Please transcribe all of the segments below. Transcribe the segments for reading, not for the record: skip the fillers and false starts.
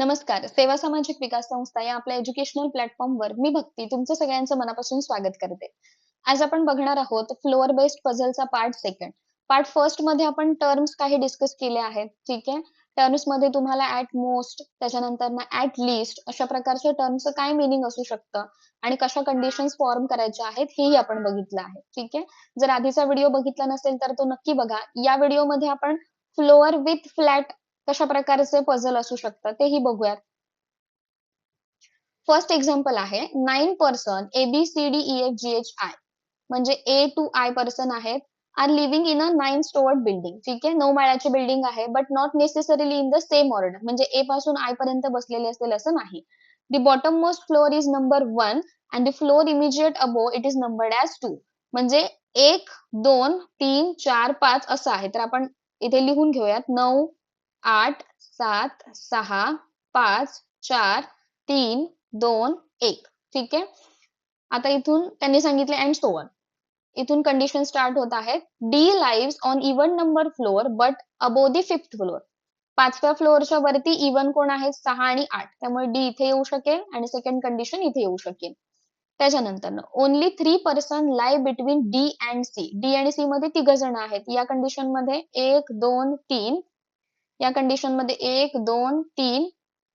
नमस्कार. सेवा सामाजिक विकास संस्था या आपल्या एज्युकेशनल प्लॅटफॉर्मवर मी भक्ती तुमचं सगळ्यांचं मनापासून स्वागत करते. आज आपण बघणार आहोत फ्लोअर बेस्ड पझलचा पार्ट सेकंड. पार्ट फर्स्ट मध्ये आपण टर्म्स काही डिस्कस केले आहेत. ठीक आहे. टर्म्स मध्ये तुम्हाला ऍट मोस्ट त्याच्यानंतर ना ऍट लिस्ट अशा प्रकारच्या टर्मचं काय मिनिंग असू शकतं आणि कशा कंडिशन्स फॉर्म करायच्या आहेत हेही आपण बघितलं आहे. ठीक आहे. जर आधीचा व्हिडिओ बघितला नसेल तर तो नक्की बघा. या व्हिडिओमध्ये आपण फ्लोअर विथ फ्लॅट कशा प्रकारचे पझल असू शकतात तेही बघूयात. फर्स्ट एक्झाम्पल आहे 9 पर्सन ABCDEFGHI म्हणजे A टू I पर्सन आहेत are living in a 9 storeyed building. ठीक आहे. 9 माळ्याची बिल्डिंग आहे but not necessarily in the same order म्हणजे A पासून I पर्यंत बसलेले असतील असं नाही. The bottom most floor is number 1 and the floor immediate above it is numbered as 2 म्हणजे 1 2 3 4 5 असं आहे. तर आपण इथे लिहून घेऊयात 9 8 7 6 5 4 3 2 1. ठीक आहे. आता इथून त्यांनी सांगितले अँड सो ऑन. इथून कंडिशन स्टार्ट होत आहेत. D lives on even number floor but above the fifth floor. 5व्या फ्लोअरच्या वरती इव्हन कोण आहेत 6 आणि 8 त्यामुळे डी इथे येऊ शकेल आणि सेकंड कंडिशन इथे येऊ शकेल. त्याच्यानंतर only 3 person lie between D and C. D आणि सी मध्ये 3 जण आहेत. या कंडिशन मध्ये 1 2 3. या कंडिशन मध्ये 1 2 3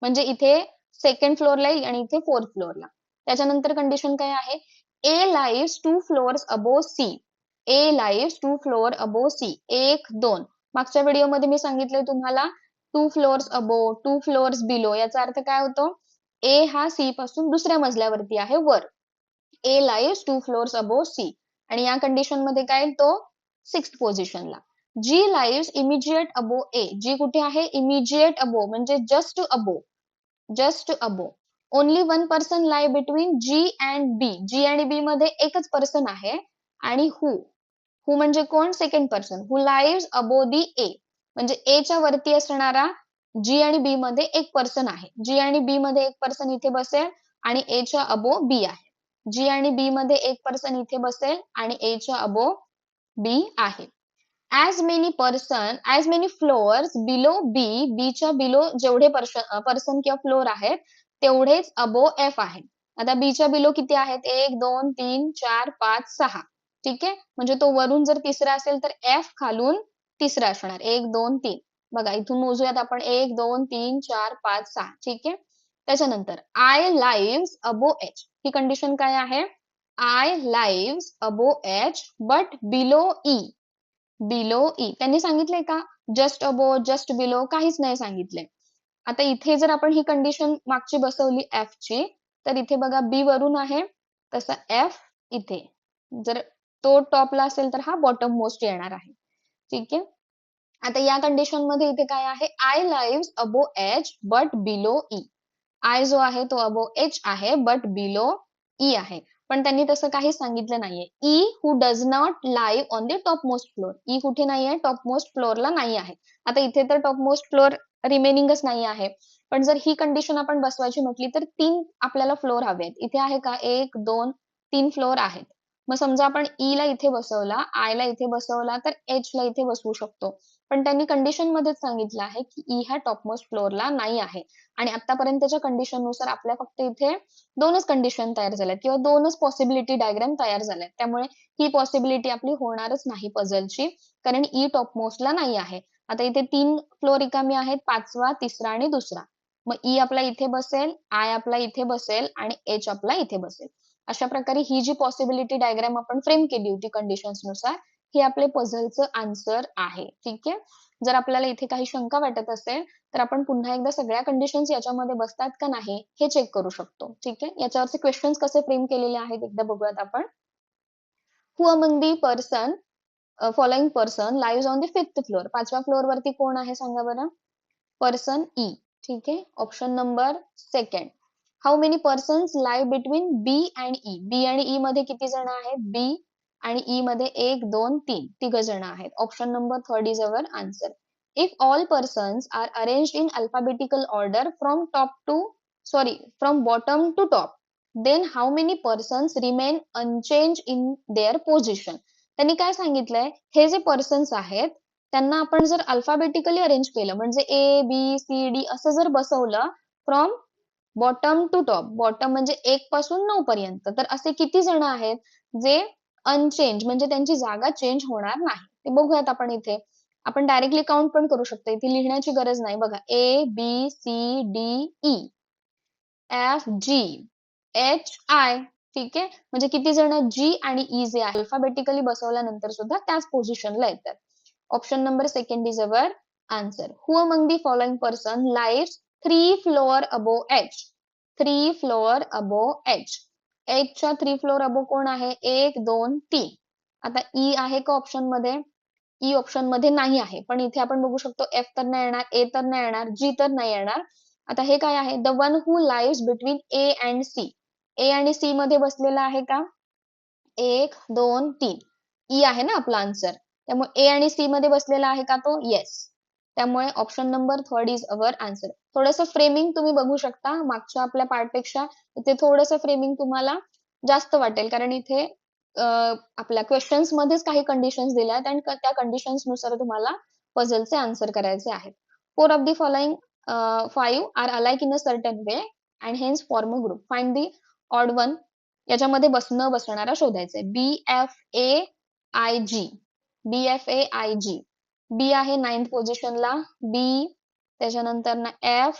म्हणजे इथे सेकंड फ्लोअरला येईल आणि इथे फोर्थ फ्लोअरला. त्याच्यानंतर कंडिशन काय आहे ए लाईव्स 2 फ्लोअर्स अबोव सी. ए लाईव्स 2 फ्लोअर अबोव सी. 1 2. मागच्या व्हिडिओमध्ये मी सांगितलंय तुम्हाला 2 फ्लोअर्स अबोव 2 फ्लोअर्स बिलो याचा अर्थ काय होतो ए हा सी पासून दुसऱ्या मजल्यावरती आहे वर. ए लाईव्स 2 फ्लोअर्स अबोव सी आणि या कंडिशन मध्ये काय तो 6th पोझिशनला. जी लाईव्स इमिजिएट अबो ए. जी कुठे आहे इमिजिएट अबो म्हणजे just above. Just above. Only 1 person lie between G and B. G आणि बी मध्ये एकच पर्सन आहे आणि हु म्हणजे कोण सेकंड पर्सन हु लाईव्स अबो दी ए म्हणजे ए च्या वरती असणारा जी आणि बी मध्ये एक पर्सन आहे. जी आणि बी मध्ये एक पर्सन इथे बसेल आणि ए च्या अबो बी आहे. जी आणि बी मध्ये एक पर्सन इथे बसेल आणि ए च्या अबो बी आहे. as many floors below B च्या बिलो जेवढे पर्सन किंवा फ्लोअर आहेत तेवढेच अबो F आहे. आता B च्या बिलो किती आहेत 1 2 3 4 5 6. ठीक आहे. म्हणजे तो वरून जर तिसरा असेल तर F खालून तिसरा असणार 1 2 3. बघा इथून मोजूयात आपण 1 2 3 4 5 6. ठीक आहे. त्याच्यानंतर I lives above H. He condition काय आहे I lives above H but below E. Below E त्यांनी सांगितलंय का जस्ट अबो जस्ट बिलो काहीच नाही सांगितलंय. आता इथे जर आपण ही कंडिशन मागची बसवली एफ ची तर इथे बघा बी वरून आहे तसा एफ इथे जर तो टॉपला असेल तर हा बॉटम मोस्ट येणार आहे. ठीक आहे. आता या कंडिशन मध्ये इथे काय आहे I lives above H but below E. I जो आहे तो अबो एच आहे बट बिलो ई आहे. पण त्यांनी तसं काही सांगितलं नाहीये. E who does not live on the top most floor. E कुठे नाहीये टॉप मोस्ट फ्लोअरला नाही आहे. आता इथे तर टॉप मोस्ट फ्लोअर रिमेनिंगच नाही आहे. पण जर ही कंडिशन आपण बसवायची म्हटली तर 3 आपल्याला फ्लोअर हवेत. इथे आहे का 1 2 3 फ्लोअर आहेत. मग समजा आपण ई ला इथे बसवला आय ला इथे बसवला तर एच ला इथे बसवू शकतो. पण त्यांनी कंडिशन मध्येच सांगितलं आहे की ई हा टॉप मोस्ट फ्लोअरला नाही आहे आणि आतापर्यंतच्या कंडिशन नुसार आपल्या फक्त इथे 2च कंडिशन तयार झाल्यात किंवा 2च पॉसिबिलिटी डायग्राम तयार झाल्यात. त्यामुळे ही पॉसिबिलिटी आपली होणारच नाही पझलची कारण ई टॉप मोस्टला नाही आहे. आता इथे 3 फ्लोअर रिकामी आहेत 5वा 3रा आणि 2रा. मग ई आपला इथे बसेल आय आपला इथे बसेल आणि एच आपला इथे बसेल. अशा प्रकारे ही जी पॉसिबिलिटी डायग्राम आपण फ्रेम केली होती कंडिशन्स नुसार हे आपले पझलचं आन्सर आहे. ठीक आहे. जर आपल्याला इथे काही शंका वाटत असेल तर आपण पुन्हा एकदा सगळ्या कंडिशन्स याच्यामध्ये बसतात का नाही हे चेक करू शकतो. ठीक आहे. याच्यावरचे क्वेश्चन्स कसे फ्रेम केलेले आहेत एकदा बघूयात आपण. Who among the person following person live on the 5th floor. 5व्या फ्लोअर वरती कोण आहे सांगा बरं पर्सन ई. ठीक आहे. Option number second. How many persons live between B and E. B आणि ई मध्ये किती जण आहेत बी आणि ई मध्ये 1 2 3 तिघ जण आहेत. Option number third is our answer. If all persons are arranged in alphabetical order from bottom to top then how many persons remain unchanged in their position. त्यांनी काय सांगितलंय हे जे पर्सन्स आहेत त्यांना आपण जर अल्फाबेटिकली अरेंज केलं म्हणजे ए बी सी डी असं जर बसवलं from bottom to top. Bottom म्हणजे 1 पासून 9 पर्यंत. तर असे किती जण आहेत जे अनचेंज म्हणजे त्यांची जागा चेंज होणार नाही. ते बघूयात आपण इथे. आपण डायरेक्टली काउंट पण करू शकतो. इथे लिहिण्याची गरज नाही. बघा A, B, C, D, E, F, G, H, I. ठीक आहे. म्हणजे किती जण G आणि E जे आहे अल्फाबेटिकली बसवल्यानंतर सुद्धा त्याच पोझिशनला येतात. Option number second is our answer. Who among the following person lives 3 floor above H? 3 floor above H. Hच्या 3 फ्लोअर अबोव कोण आहे? 1, 2, 3. आता E आहे का ऑप्शन मध्ये? ई ऑप्शन मध्ये नाही आहे. पण इथे आपण बघू शकतो एफ तर नाही येणार, ए तर नाही येणार, जी तर नाही येणार. आता हे काय आहे? The one who lives between A and C. A आणि सी मध्ये बसलेला आहे का? 1, 2, 3. ई आहे ना आपला आन्सर. त्यामुळे ए आणि सी मध्ये बसलेला आहे का तो? येस. त्यामुळे option number third is our answer. थोडंसं फ्रेमिंग तुम्ही बघू शकता मागच्या आपल्या पार्टपेक्षा. इथे थोडंसं फ्रेमिंग तुम्हाला जास्त वाटेल कारण इथे आपल्या क्वेश्चन्स मध्येच काही कंडिशन्स दिल्या आहेत आणि त्या कंडिशन्स नुसार तुम्हाला पझलचे आन्सर करायचे आहेत. 4 of the following 5 are alike in a certain way and hence form a group. Find the odd one. याच्यामध्ये बसणारा शोधायचंय. BFAIG. BFAIG. बी आहे 9th पोझिशनला. बी, त्याच्यानंतर ना F,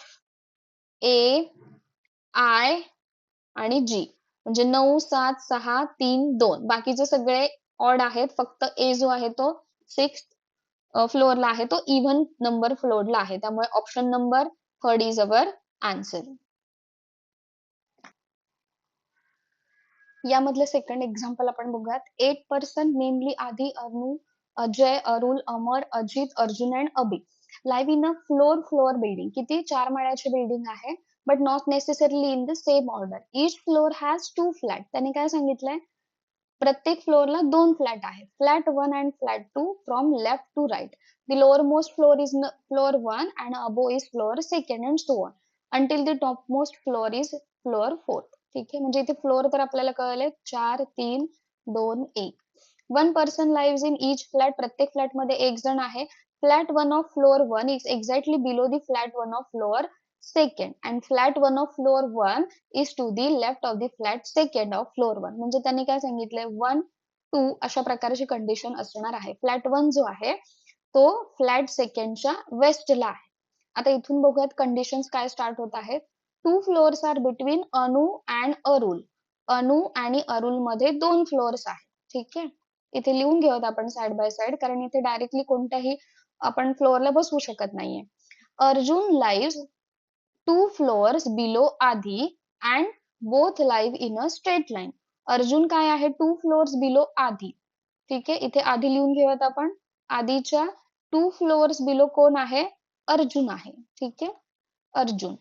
A, I आणि G. म्हणजे 9, 7, 6, 3, 2. बाकीचे सगळे ऑड आहेत. फक्त A जो आहे तो 6th फ्लोअरला आहे. तो इव्हन नंबर फ्लोअरला आहे. त्यामुळे option number third is our answer. यामधलं सेकंड एक्झाम्पल आपण बघूयात. 8 person namely Aadhi, Anu, Ajay, Arul, Amar, Ajit, Arjun and Abhi live in a floor building. किती? 4 माळ्याची बिल्डिंग आहे. But not necessarily in the same order. Each floor has 2 flat. त्याने काय सांगितलंय? प्रत्येक फ्लोअरला 2 फ्लॅट आहेत. Flat 1 and flat 2 from left to right. The lower most floor is floor 1 and above is floor 2nd and so on until the top most floor is floor 4th. ठीक आहे. म्हणजे इथे फ्लोअर तर आपल्याला कळले 4, 3, 2, 1. 1 person lives in each flat. प्रत्येक फ्लॅटमध्ये एक जण आहे. Flat 1 of floor 1 is exactly below the flat 1 of floor 2nd and flat 1 of floor 1 is to the left of the flat 2nd of floor 1. म्हणजे त्यांनी काय सांगितलंय? 1, 2 अशा प्रकारची कंडिशन असणार आहे. फ्लॅट 1 जो आहे तो फ्लॅट 2ndच्या वेस्टला आहे. आता इथून बघूयात कंडिशन्स काय स्टार्ट होत आहेत. 2 फ्लोअर्स आर बिटवीन अनु अँड अरुल. अनु आणि अरुल मध्ये 2 फ्लोअर्स आहेत. ठीक आहे. इथे लिहून घेऊयात आपण साइड बाय साइड कारण इथे डायरेक्टली कोणत्याही आपण फ्लोअरला बसवू शकत नाहीये. अर्जुन लाईव्ह 2 फ्लोअर्स बिलो आधी and both live in a straight line. Arjun काय आहे? 2 फ्लोअर्स बिलो आधी. ठीक आहे. इथे आधी लिहून घेऊयात आपण. आधीच्या 2 फ्लोअर्स बिलो कोण आहे? अर्जुन आहे. ठीक आहे. Arjun.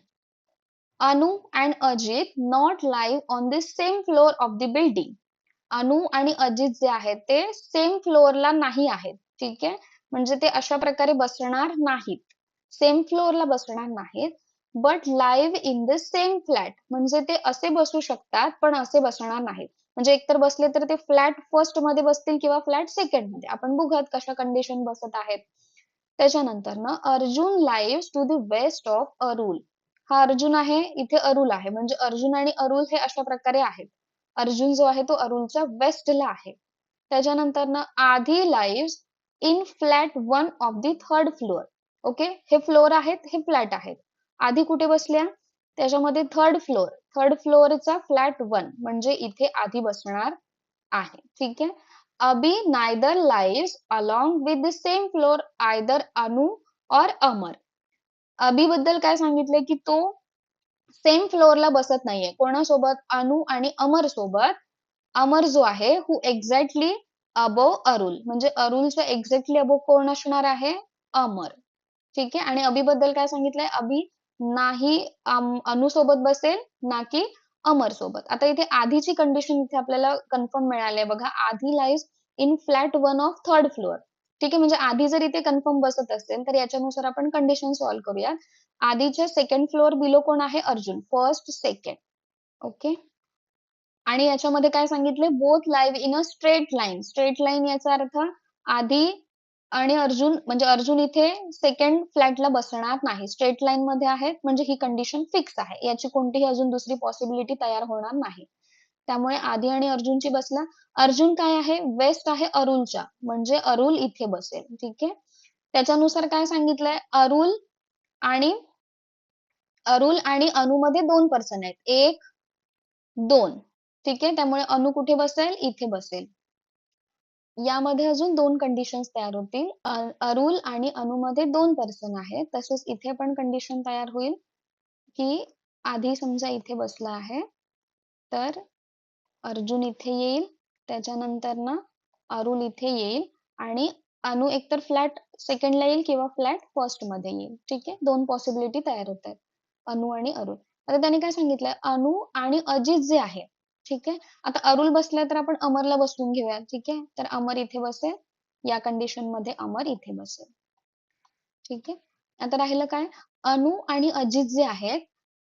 Anu and Ajit not live on the same floor of the building. Anu आणि अजित जे आहेत ते सेम फ्लोअरला नाही आहेत. ठीक आहे. म्हणजे ते अशा प्रकारे बसणार नाहीत. सेम फ्लोअरला बसणार नाहीत. But live in the same flat. म्हणजे ते असे बसू शकतात पण असे बसणार नाहीत. म्हणजे एकतर बसले तर ते फ्लॅट फर्स्ट मध्ये बसतील किंवा फ्लॅट सेकंड मध्ये. आपण बघूयात कशा कंडिशन बसत आहेत. त्याच्यानंतर ना Arjun live to the west of Arul. हा अर्जुन आहे. इथे अरुल आहे. म्हणजे अर्जुन आणि अरुल हे अशा प्रकारे आहेत. अर्जुन जो आहे तो अरुलच्या वेस्टला आहे. त्याच्यानंतर ना Adhi live in flat 1 of the 3rd floor. Okay. हे फ्लोअर आहेत, हे फ्लॅट आहेत. आधी कुठे बसल्या? त्याच्यामध्ये 3rd फ्लोअर. 3rd फ्लोअरचा फ्लॅट 1 म्हणजे इथे आधी बसणार आहे. ठीक आहे. Abhi neither live along with the same floor either Anu और अमर. अबी बद्दल काय सांगितलंय की तो सेम फ्लोअरला बसत नाहीये. कोणासोबत? अनु आणि अमर सोबत. अमर जो आहे हु एक्झॅक्टली अबोव अरुल. म्हणजे अरुलच्या एक्झॅक्टली अबोव कोण असणार आहे? अमर. ठीक आहे. आणि अबी बद्दल काय सांगितलंय? अबी नाही अनु सोबत बसेल ना की अमर सोबत. आता इथे आधीची कंडिशन इथे आपल्याला कन्फर्म मिळाली आहे बघा. Adhi live in flat 1 of 3rd floor. ठीक आहे. म्हणजे आधी जर इथे कन्फर्म बसत असेल तर याच्यानुसार आपण कंडिशन सॉल्व्ह करूया. आधीच्या 2nd फ्लोअर बिलो कोण आहे? अर्जुन. First, second. ओके. आणि याच्यामध्ये काय सांगितले? Both live in a straight line. Straight line याचा अर्थ आधी आणि अर्जुन म्हणजे अर्जुन इथे सेकंड फ्लॅटला बसणार नाही, स्ट्रेट लाईन मध्ये आहेत म्हणजे ही कंडिशन फिक्स आहे, याची कोणतीही अजून दुसरी पॉसिबिलिटी तयार होणार नाही. त्यामुळे आधी आणि अर्जुनची बसला. अर्जुन काय आहे, वेस्ट आहे अरुलच्या, म्हणजे अरुल इथे बसेल. ठीक आहे. त्याच्यानुसार काय सांगितलंय, आणि अनु मध्ये 2 पर्सन आहेत, 1 2. ठीक आहे. त्यामुळे अनु कुठे बसेल, इथे बसेल. यामध्ये अजून 2 कंडिशन्स तयार होतील. अरुल आणि अनु मध्ये 2 पर्सन आहेत. तसेच इथे पण कंडिशन तयार होईल की आधी समजा इथे बसला आहे, तर अर्जुन इथे येईल, त्याच्यानंतर ना अरुल इथे येईल आणि अनु एकतर फ्लॅट सेकंडला येईल किंवा फ्लॅट फर्स्ट मध्ये येईल. ठीक आहे. 2 पॉसिबिलिटी तयार होत आहेत, अनु आणि अरुल. आता त्याने काय सांगितलंय, अनु आणि अजित जे आहे, ठीक आहे. आता अरुल बसलाय तर आपण अमरला बसवून घेऊया. ठीक आहे. तर अमर इथे बसेल, या कंडिशन मध्ये अमर इथे बसेल. ठीक आहे. आता राहिलं काय, अनु आणि अजित जे आहेत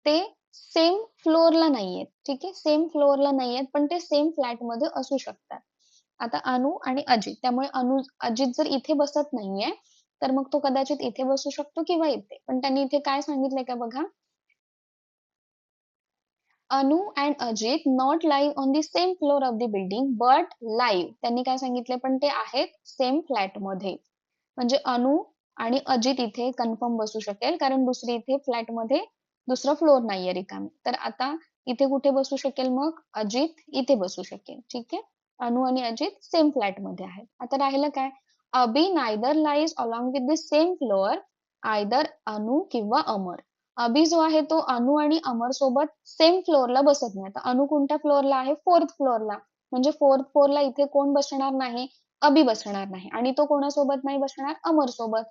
ते सेम फ्लोअरला नाहीयेत. ठीक आहे. सेम फ्लोअरला नाहीयेत, पण ते सेम फ्लॅट मध्ये असू शकतात. आता अनु आणि अजित, त्यामुळे अजित जर इथे बसत नाहीये तर मग तो कदाचित इथे बसू शकतो किंवा इथे. पण त्यांनी इथे काय सांगितलंय का बघा, अनु and Ajit not live on the same floor of the building but live, त्यांनी काय सांगितले, पण ते आहेत सेम फ्लॅट मध्ये. म्हणजे अनु आणि अजित इथे कन्फर्म बसू शकेल, कारण दुसरी इथे फ्लॅट मध्ये दुसरा फ्लोर नाहीये रिकामी. तर आता इथे कुठे बसू शकेल, मग अजित इथे बसू शकेल. ठीक आहे. अनु आणि अजित सेम फ्लॅट मध्ये आहेत. आता राहिलं काय, Abhi neither lies along with the same floor either Anu किंवा अमर. अबी जो आहे तो अनु आणि अमर सोबत सेम फ्लोअरला बसत नाही. आता अनु कोणत्या फ्लोअरला आहे, 4th फ्लोअरला, म्हणजे 4th फ्लोअरला इथे कोण बसणार नाही, अबी बसणार नाही. आणि तो कोणासोबत नाही बसणार, अमर सोबत.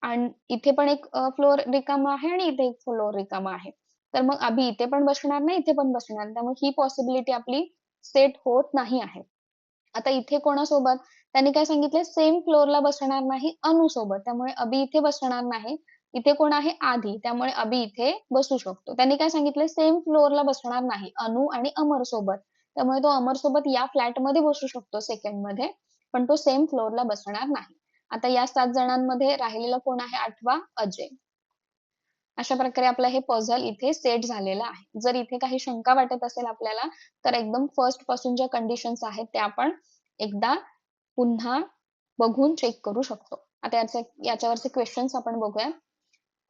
आणि इथे पण एक फ्लोअर रिकामा आहे आणि इथे एक फ्लोअर रिकामा आहे. तर मग अभि इथे पण बसणार नाही, इथे पण बसणार, त्यामुळे ही पॉसिबिलिटी आपली सेट होत नाही आहे. आता इथे कोणासोबत, त्यांनी काय सांगितलं, सेम फ्लोअरला बसणार नाही अनु सोबत, त्यामुळे अभि इथे बसणार नाही. इथे कोण आहे, आधी, त्यामुळे अभि इथे बसू शकतो. त्यांनी काय सांगितलं, सेम फ्लोअरला बसणार नाही अनु आणि अमर सोबत, त्यामुळे तो अमर सोबत या फ्लॅट मध्ये बसू शकतो सेकंड मध्ये, पण तो सेम फ्लोअरला बसणार नाही. आता या 7 जणांमध्ये राहिलेला कोण आहे, 8वा अजय. अशा प्रकारे आपलं हे पझल इथे सेट झालेलं आहे. जर इथे काही शंका वाटत असेल आपल्याला, तर एकदम फर्स्ट पासून ज्या कंडिशन्स आहेत त्या आपण एकदा पुन्हा बघून चेक करू शकतो. आता याच्यावरचे क्वेश्चन्स आपण बघूया.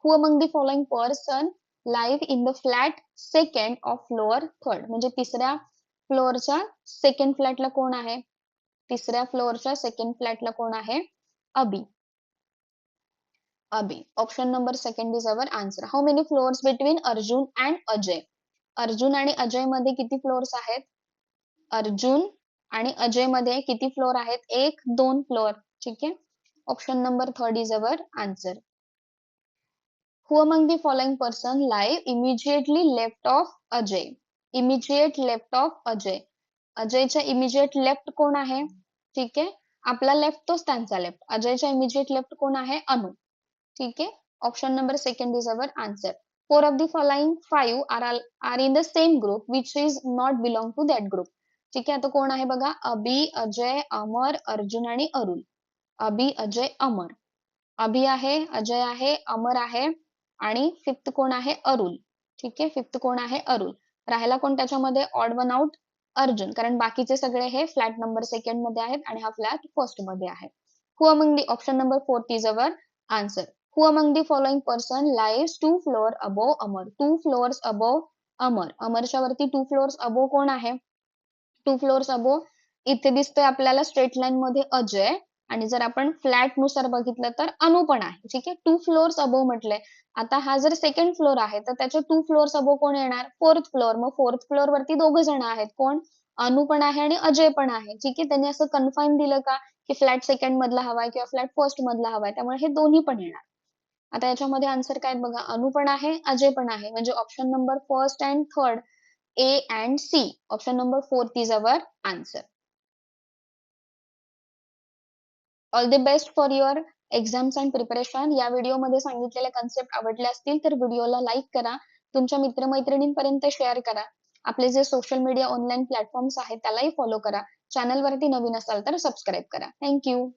Who among the following person live in the flat second of floor third, म्हणजे तिसऱ्या फ्लोअरच्या सेकंड फ्लॅटला कोण आहे, तिसऱ्या फ्लोअरच्या सेकंड फ्लॅटला कोण आहे, Abhi. Abhi. Option number second is our answer. How many floors between Arjun and Ajay. Arjun आणि अजय मध्ये किती फ्लोअर्स आहेत, अर्जुन आणि अजय मध्ये किती फ्लोअर आहेत, 1 2 फ्लोअर. ठीक आहे. Option number third is our answer. Who among the following person live immediately left of Ajay. Immediate left of Ajay, अजयच्या इमिजिएट लेफ्ट कोण आहे, ठीक आहे. आपला लेफ्ट तोच त्यांचा लेफ्ट, अजयच्या इमिजिएट लेफ्ट कोण आहे, अनु. ठीक आहे. Option number second is our answer. 4 of the following 5 are in the same group which is not belong to that group. ठीक आहे. आता कोण आहे बघा, अबी, अजय, अमर, अर्जुन आणि अरुल. अबी, अजय, अमर. अभि आहे, अजय आहे, अमर आहे आणि फिफ्थ कोण आहे, अरुल. ठीक आहे. फिफ्थ कोण आहे, अरुल. राहिला कोण त्याच्यामध्ये, ऑड वन आउट, अर्जुन, कारण बाकीचे सगळे हे फ्लॅट नंबर सेकंड मध्ये आहेत आणि हा फ्लॅट फर्स्ट मध्ये आहे. Who among the, option number 4 is our answer. Who among the following person lives 2 floor above Amar. 2 floors above Amar. अमरच्या वरती 2 फ्लोअर्स अबोव कोण आहे, 2 फ्लोअर्स अबोव इथे दिसतोय आपल्याला स्ट्रेट लाईन मध्ये अजय, आणि जर आपण फ्लॅट नुसार बघितलं तर अनु पण आहे. ठीक आहे. 2 फ्लोअर्स अबोव म्हटलंय. आता हा जर सेकंड फ्लोअर आहे तर त्याचे 2 फ्लोअर्स अबोव कोण येणार, 4th फ्लोअर. मग 4th फ्लोअर वरती 2 जण आहेत, कोण, अनु पण आहे आणि अजय पण आहे. ठीक आहे. त्यांनी असं कन्फाईन दिलं का की फ्लॅट सेकंड मधला हवाय किंवा फ्लॅट फर्स्ट मधला हवाय, त्यामुळे हे दोन्ही पण येणार. आता याच्यामध्ये आन्सर काय बघा, अनु पण आहे, अजय पण आहे, म्हणजे option number first and third, A and C. Option number 4 is our answer. All the best for your exams and preparation. या व्हिडिओमध्ये सांगितलेले कन्सेप्ट आवडले असतील तर व्हिडिओला लाईक करा, तुमच्या मित्रमैत्रिणींपर्यंत शेअर करा. आपले जे सोशल मीडिया ऑनलाईन प्लॅटफॉर्म्स आहेत त्यालाही फॉलो करा. चॅनलवरती नवीन असाल तर सबस्क्राईब करा. थँक्यू.